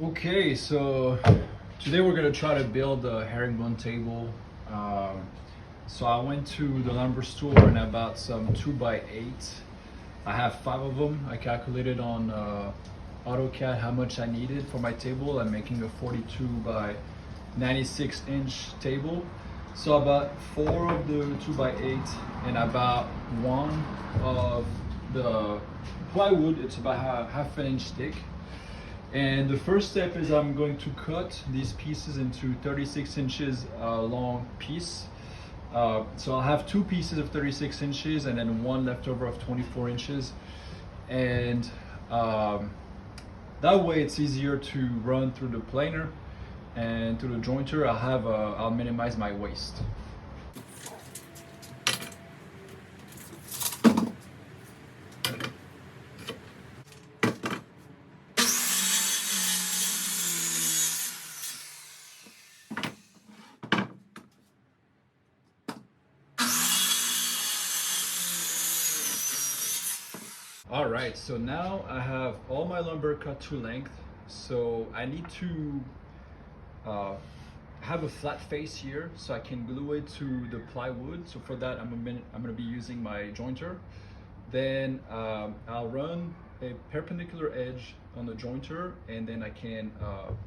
Okay, so today we're gonna try to build a herringbone table. Um, so I went to the lumber store and I bought some 2x8. I have 5 of them. I calculated on AutoCAD how much I needed for my table. I'm making a 42 by 96 inch table. So I bought 4 of the 2x8 and I bought 1 of the plywood. It's about half an inch thick. And the first step is I'm going to cut these pieces into 36 inches long piece. So I'll have 2 pieces of 36 inches and then 1 leftover of 24 inches. And that way it's easier to run through the planer and through the jointer. I'll minimize my waste. All right, so now I have all my lumber cut to length. So I need to have a flat face here so I can glue it to the plywood. So for that, I'm gonna be using my jointer. Then I'll run a perpendicular edge on the jointer, and then I can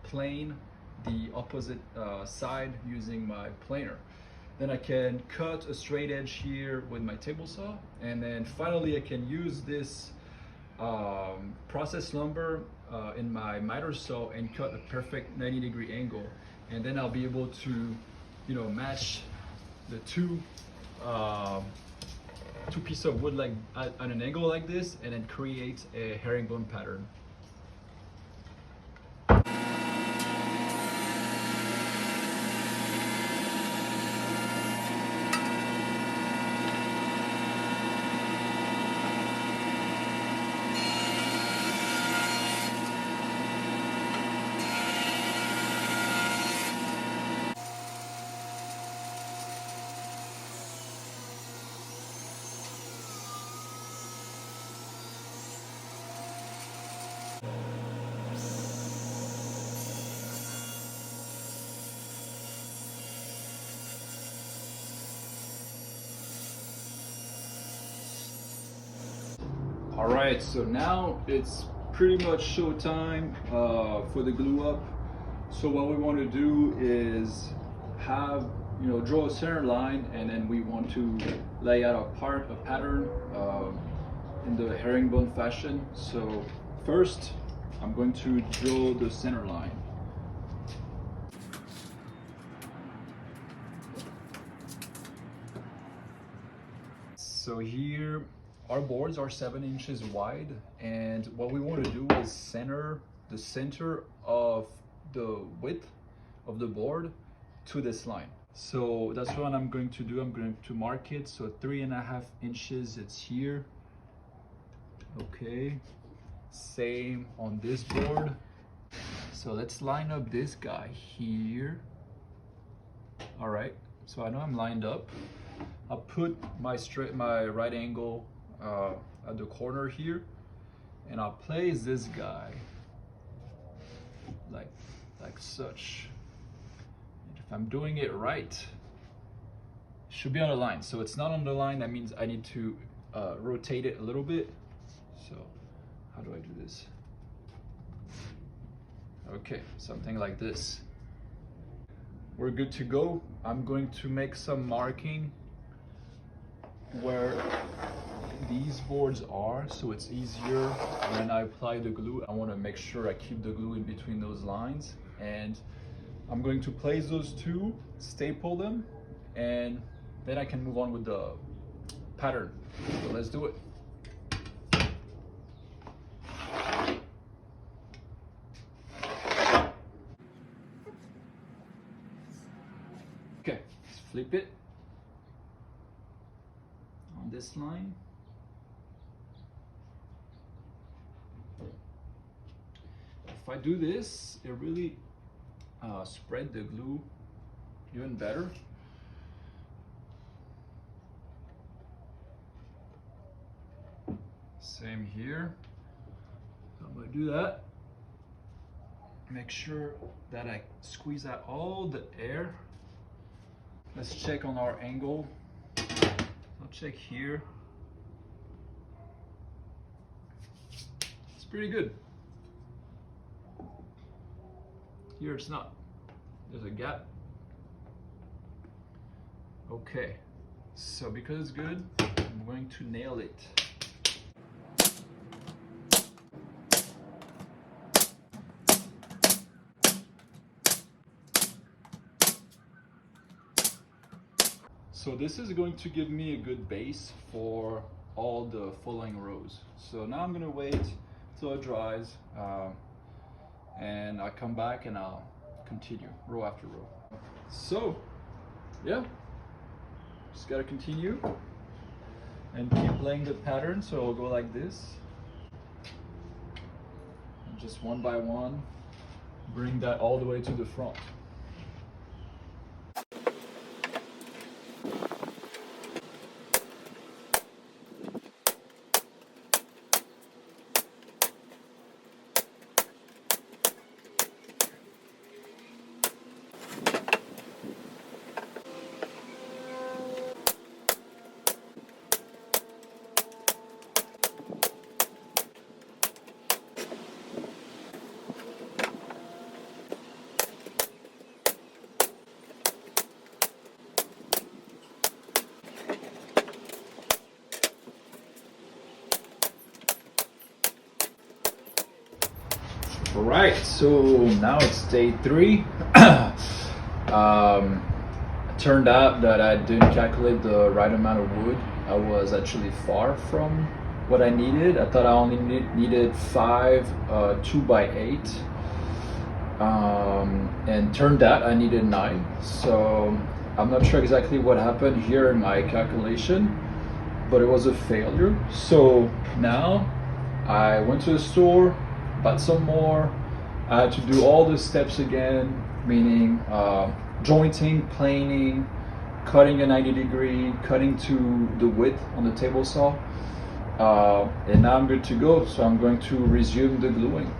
plane the opposite side using my planer. Then I can cut a straight edge here with my table saw, and then finally I can use this processed lumber in my miter saw and cut a perfect 90-degree angle, and then I'll be able to, match the two pieces of wood like at an angle like this, and then create a herringbone pattern. All right, so now it's pretty much show time for the glue up. So what we want to do is have, draw a center line, and then we want to lay out a pattern in the herringbone fashion. So first, I'm going to draw the center line. So here, our boards are 7 inches wide, and what we want to do is center the center of the width of the board to this line. So that's what I'm going to do. I'm going to mark it. So 3.5 inches, it's here. Okay, same on this board. So let's line up this guy here. All right, so I know I'm lined up. I'll put my right angle at the corner here, and I'll place this guy like such. And if I'm doing it right, it should be on the line. So it's not on the line, that means I need to rotate it a little bit. So how do I do this? Okay, something like this. We're good to go. I'm going to make some marking where these boards are, so it's easier when I apply the glue. I want to make sure I keep the glue in between those lines, and I'm going to place those two, staple them, and then I can move on with the pattern. So let's do it. Okay, let's flip it on this line. If I do this, it really spread the glue even better. Same here. So I'm gonna do that. Make sure that I squeeze out all the air. Let's check on our angle. I'll check here. It's pretty good. Here it's not. There's a gap. Okay, so because it's good, I'm going to nail it. So this is going to give me a good base for all the following rows. So now I'm gonna wait till it dries, and I'll come back and I'll continue row after row. So yeah, just gotta continue and keep laying the pattern. So it'll go like this, and just one by one bring that all the way to the front. All right, so now it's day 3. It turned out that I didn't calculate the right amount of wood. I was actually far from what I needed. I thought I only needed 5 2x8, and turned out I needed 9. So I'm not sure exactly what happened here in my calculation, but it was a failure. So now I went to the store, bought some more. I had to do all the steps again, meaning jointing, planing, cutting a 90-degree, cutting to the width on the table saw, and now I'm good to go. So I'm going to resume the gluing.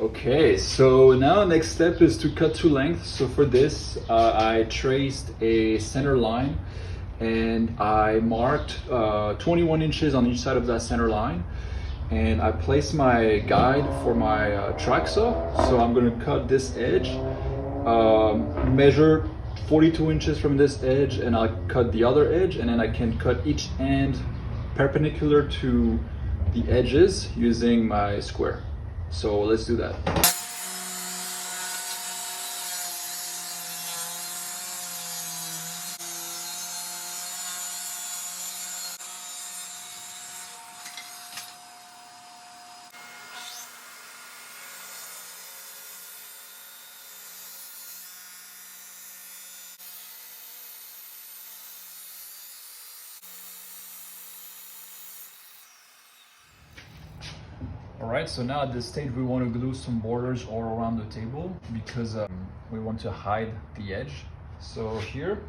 Okay, so now next step is to cut to length. So for this, I traced a center line and I marked 21 inches on each side of that center line. And I placed my guide for my track saw. So I'm gonna cut this edge, measure 42 inches from this edge, and I'll cut the other edge, and then I can cut each end perpendicular to the edges using my square. So let's do that. Alright, so now at this stage we want to glue some borders all around the table because we want to hide the edge. So here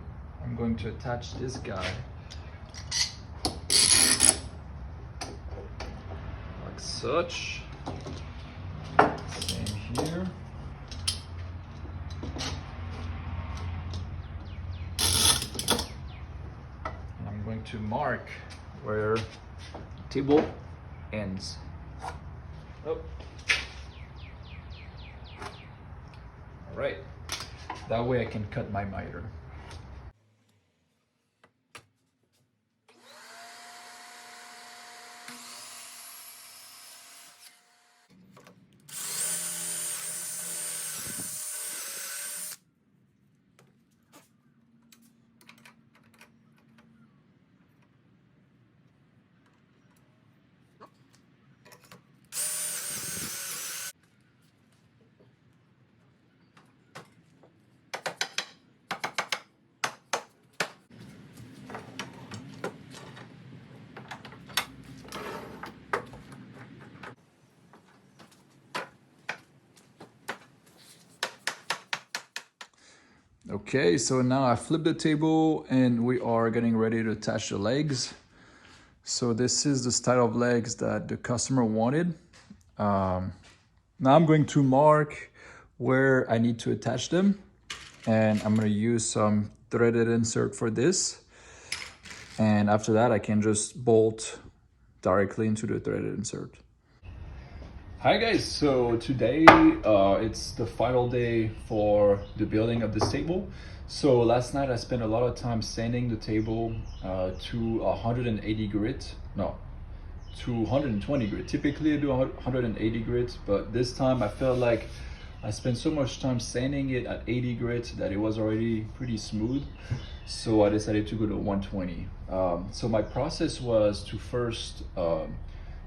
I'm going to attach this guy like such. Same here. And I'm going to mark where the table ends. Oh. All right, that way I can cut my miter. Okay, so now I flipped the table and we are getting ready to attach the legs. So this is the style of legs that the customer wanted. Now I'm going to mark where I need to attach them, and I'm gonna use some threaded insert for this. And after that, I can just bolt directly into the threaded insert. Hi guys, so today it's the final day for the building of this table. So last night I spent a lot of time sanding the table to 180 grit, no, to 120 grit. Typically I do 180 grit, but this time I felt like I spent so much time sanding it at 80 grit that it was already pretty smooth. So I decided to go to 120. So my process was to first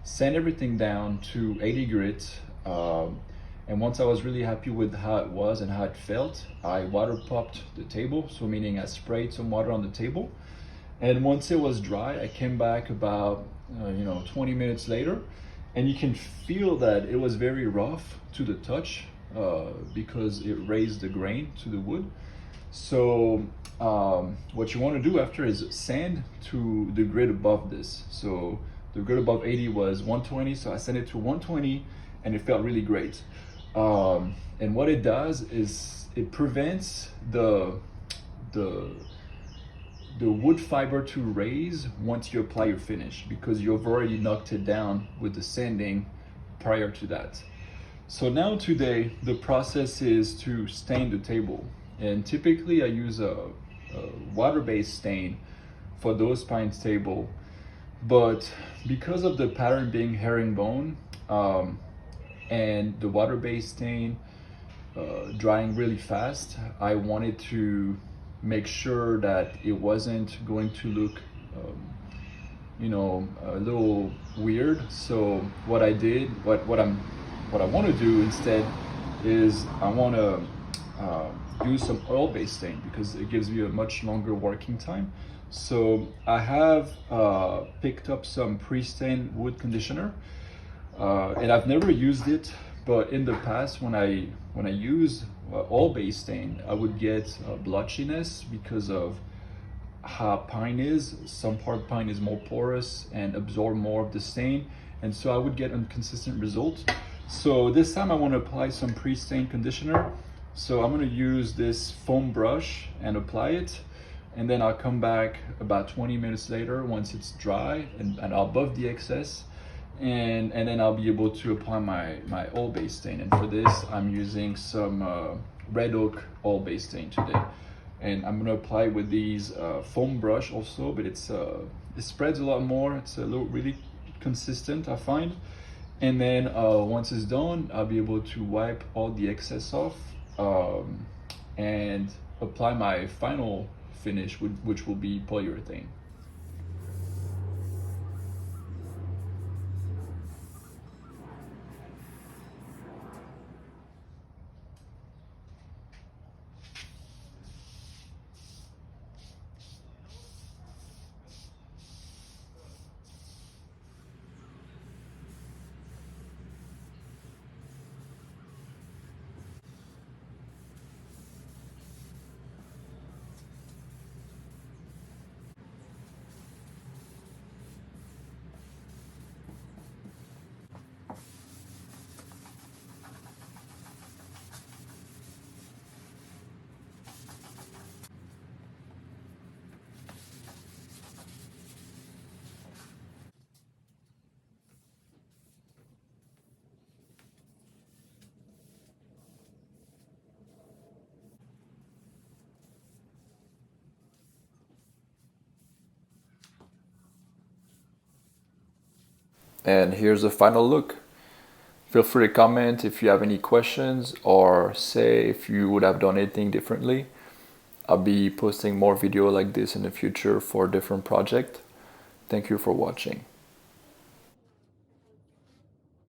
sand everything down to 80 grit. And once I was really happy with how it was and how it felt, I water popped the table. So meaning I sprayed some water on the table. And once it was dry, I came back about 20 minutes later, and you can feel that it was very rough to the touch because it raised the grain to the wood. So what you want to do after is sand to the grit above this. So the grit above 80 was 120, so I sent it to 120 and it felt really great. And what it does is it prevents the wood fiber to raise once you apply your finish, because you've already knocked it down with the sanding prior to that. So now today the process is to stain the table, and typically I use a water-based stain for those pines table, but because of the pattern being herringbone and the water-based stain drying really fast, I wanted to make sure that it wasn't going to look a little weird. So what I did, what I want to do instead is I want to use some oil-based stain because it gives me a much longer working time. So I have picked up some pre-stained wood conditioner, and I've never used it, but in the past when I use oil-based stain, I would get blotchiness because of how pine is. Some part pine is more porous and absorb more of the stain, and so I would get inconsistent results. So this time I want to apply some pre-stained conditioner. So I'm going to use this foam brush and apply it, and then I'll come back about 20 minutes later once it's dry and I'll buff the excess, and then I'll be able to apply my oil-based stain. And for this I'm using some red oak oil-based stain today, and I'm going to apply with these foam brush also, but it spreads a lot more. It's a little really consistent, I find. And then once it's done, I'll be able to wipe all the excess off and apply my final finish, which will be polyurethane. And here's the final look. Feel free to comment if you have any questions, or say if you would have done anything differently. I'll be posting more video like this in the future for different projects. Thank you for watching.